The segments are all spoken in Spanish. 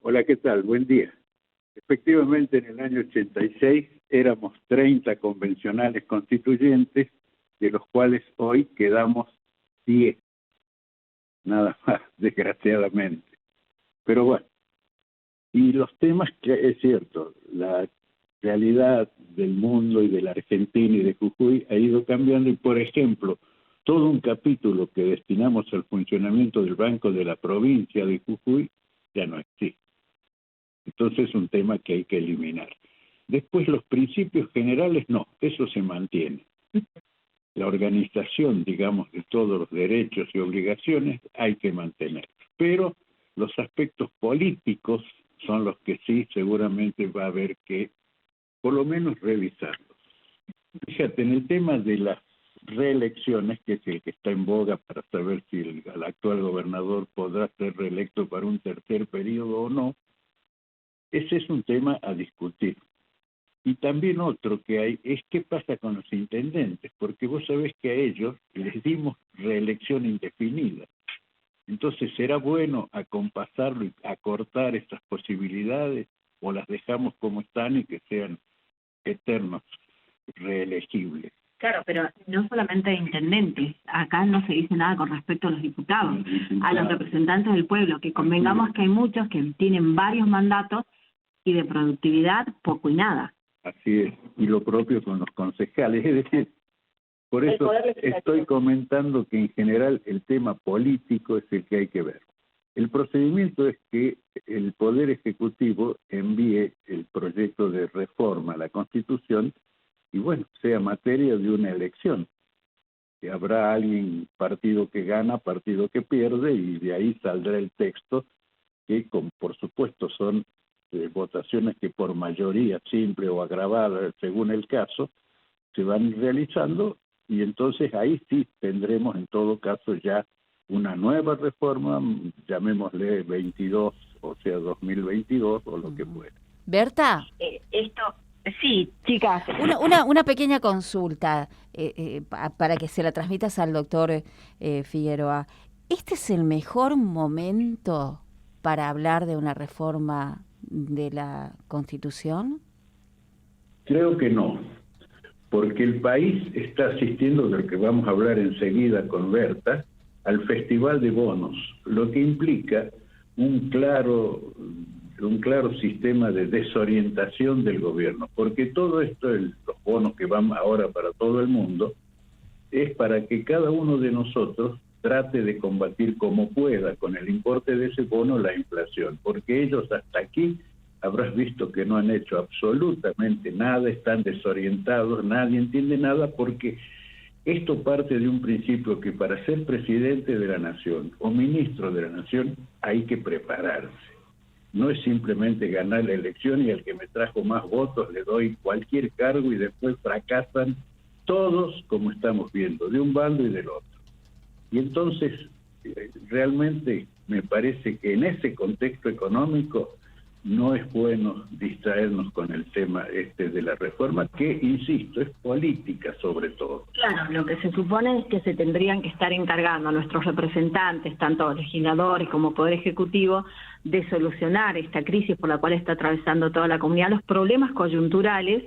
Hola, ¿qué tal? Buen día. Efectivamente, en el año 86 éramos 30 convencionales constituyentes, de los cuales hoy quedamos 10, nada más, desgraciadamente. Pero bueno, y los temas que es cierto, la realidad del mundo y de la Argentina y de Jujuy ha ido cambiando y, por ejemplo, todo un capítulo que destinamos al funcionamiento del Banco de la provincia de Jujuy ya no existe. Entonces es un tema que hay que eliminar. Después los principios generales no, eso se mantiene. La organización, digamos, de todos los derechos y obligaciones hay que mantener. Pero los aspectos políticos son los que sí seguramente va a haber que por lo menos revisarlos. Fíjate, en el tema de las reelecciones, que es el que está en boga para saber si el actual gobernador podrá ser reelecto para un tercer periodo o no, ese es un tema a discutir. Y también otro que hay es qué pasa con los intendentes, porque vos sabés que a ellos les dimos reelección indefinida. Entonces, ¿será bueno acompasarlo y acortar esas posibilidades o las dejamos como están y que sean eternos, reelegibles? Claro, pero no solamente de intendentes, acá no se dice nada con respecto a los diputados, a los representantes del pueblo, que convengamos que hay muchos que tienen varios mandatos y de productividad poco y nada. Así es, y lo propio con los concejales, es decir, por eso estoy comentando que en general el tema político es el que hay que ver. El procedimiento es que el Poder Ejecutivo envíe el proyecto de reforma a la Constitución y bueno, sea materia de una elección. Que habrá alguien, partido que gana, partido que pierde, y de ahí saldrá el texto que, por supuesto, son votaciones que por mayoría simple o agravada, según el caso, se van realizando, y entonces ahí sí tendremos en todo caso ya una nueva reforma, llamémosle 22, o sea 2022 o lo que fuera. Berta, Sí, chicas. una pequeña consulta para que se la transmitas al doctor Figueroa. ¿Este es el mejor momento para hablar de una reforma de la Constitución? Creo que no, porque el país está asistiendo, del que vamos a hablar enseguida con Berta, al Festival de Bonos, lo que implica un claro sistema de desorientación del gobierno, porque todo esto, los bonos que van ahora para todo el mundo, es para que cada uno de nosotros trate de combatir como pueda con el importe de ese bono la inflación, porque ellos hasta aquí habrás visto que no han hecho absolutamente nada, están desorientados, nadie entiende nada, porque esto parte de un principio que para ser presidente de la nación o ministro de la nación hay que prepararse. No es simplemente ganar la elección y al que me trajo más votos le doy cualquier cargo y después fracasan todos, como estamos viendo, de un bando y del otro. Y entonces, realmente me parece que en ese contexto económico no es bueno distraernos con el tema de la reforma, que, insisto, es política sobre todo. Claro, lo que se supone es que se tendrían que estar encargando a nuestros representantes, tanto legisladores como Poder Ejecutivo, de solucionar esta crisis por la cual está atravesando toda la comunidad, los problemas coyunturales,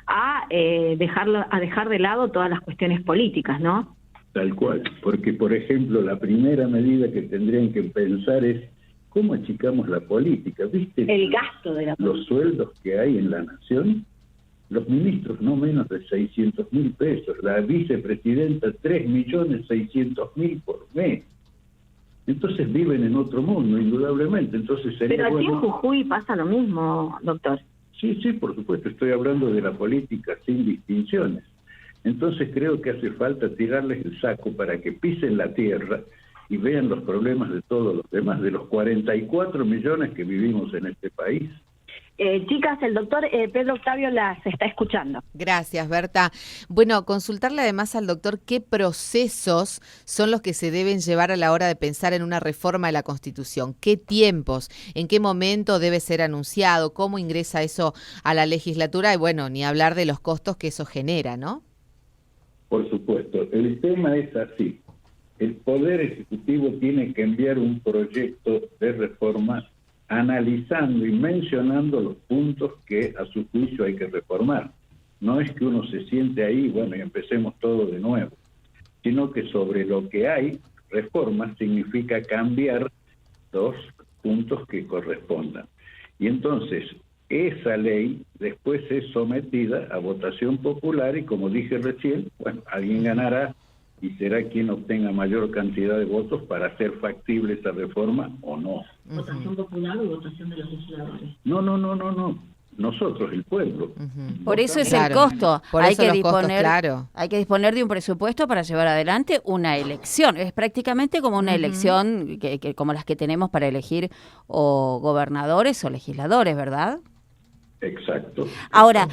a dejar de lado todas las cuestiones políticas, ¿no? Tal cual, porque, por ejemplo, la primera medida que tendrían que pensar es ¿cómo achicamos la política? ¿Viste el gasto de la política? Los sueldos que hay en la nación? Los ministros no menos de 600.000 pesos, la vicepresidenta 3.600.000 por mes. Entonces viven en otro mundo, indudablemente. Entonces sería Pero aquí bueno... en Jujuy pasa lo mismo, doctor. Sí, por supuesto, estoy hablando de la política sin distinciones. Entonces creo que hace falta tirarles el saco para que pisen la tierra y vean los problemas de todos los demás, de los 44 millones que vivimos en este país. Chicas, el doctor Pedro Octavio las está escuchando. Gracias, Berta. Bueno, consultarle además al doctor qué procesos son los que se deben llevar a la hora de pensar en una reforma de la Constitución, qué tiempos, en qué momento debe ser anunciado, cómo ingresa eso a la legislatura y bueno, ni hablar de los costos que eso genera, ¿no? Por supuesto, el tema es así. El Poder Ejecutivo tiene que enviar un proyecto de reforma analizando y mencionando los puntos que a su juicio hay que reformar. No es que uno se siente ahí, bueno, y empecemos todo de nuevo, sino que sobre lo que hay, reforma significa cambiar los puntos que correspondan. Y entonces, esa ley después es sometida a votación popular y, como dije recién, bueno, alguien ganará y será quien obtenga mayor cantidad de votos para hacer factible esa reforma o no. ¿Votación popular o votación de los legisladores? No. Nosotros, el pueblo. Por eso es Claro. el costo. Por Hay eso que los disponer, costos, claro. hay que disponer de un presupuesto para llevar adelante una elección. Es prácticamente como una elección que como las que tenemos para elegir o gobernadores o legisladores, ¿verdad? Exacto. Ahora,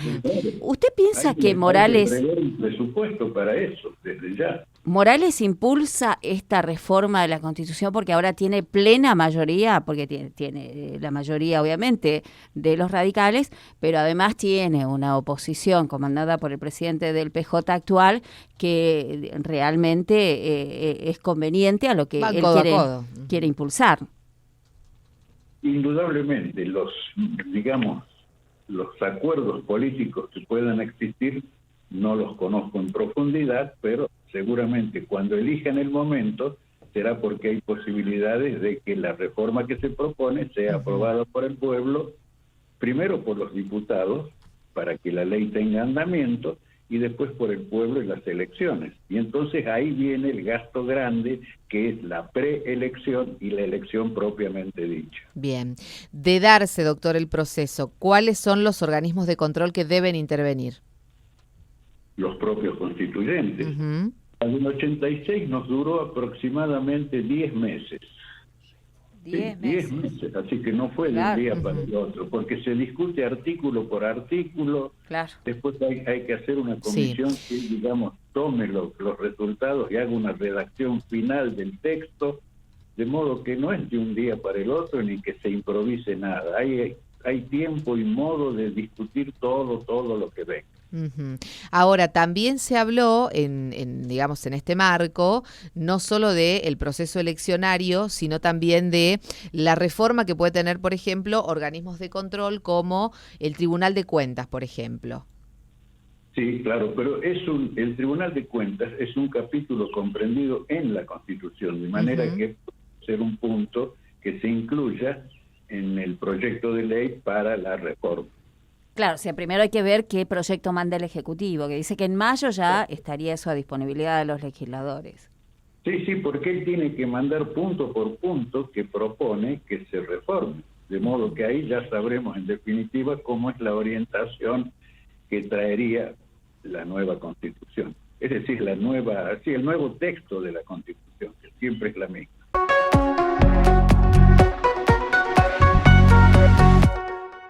¿usted piensa Hay que Morales... Hay que prever un presupuesto para eso, desde ya. Morales impulsa esta reforma de la Constitución porque ahora tiene plena mayoría, porque tiene la mayoría obviamente de los radicales, pero además tiene una oposición comandada por el presidente del PJ actual que realmente es conveniente a lo que Van él codo a codo. quiere impulsar. Indudablemente, los acuerdos políticos que puedan existir, no los conozco en profundidad, pero seguramente cuando elijan el momento será porque hay posibilidades de que la reforma que se propone sea aprobada por el pueblo, primero por los diputados, para que la ley tenga andamiento, y después por el pueblo en las elecciones. Y entonces ahí viene el gasto grande, que es la preelección y la elección propiamente dicha. Bien. De darse, doctor, el proceso, ¿cuáles son los organismos de control que deben intervenir? Los propios constituyentes. En 86 nos duró aproximadamente 10 meses. 10 10 meses, así que no fue de un día para el otro, porque se discute artículo por artículo, después hay que hacer una comisión que, digamos, tome los resultados y haga una redacción final del texto, de modo que no es de un día para el otro ni que se improvise nada, hay tiempo y modo de discutir todo lo que venga. Ahora, también se habló digamos, en este marco, no solo del proceso eleccionario, sino también de la reforma que puede tener, por ejemplo, organismos de control como el Tribunal de Cuentas, por ejemplo. Sí, claro, pero el Tribunal de Cuentas es un capítulo comprendido en la Constitución, de manera que puede ser un punto que se incluya en el proyecto de ley para la reforma. Claro, o sea, primero hay que ver qué proyecto manda el Ejecutivo, que dice que en mayo ya estaría eso a disponibilidad de los legisladores. Sí, porque él tiene que mandar punto por punto que propone que se reforme, de modo que ahí ya sabremos en definitiva cómo es la orientación que traería la nueva Constitución. Es decir, el nuevo texto de la Constitución, que siempre es la misma.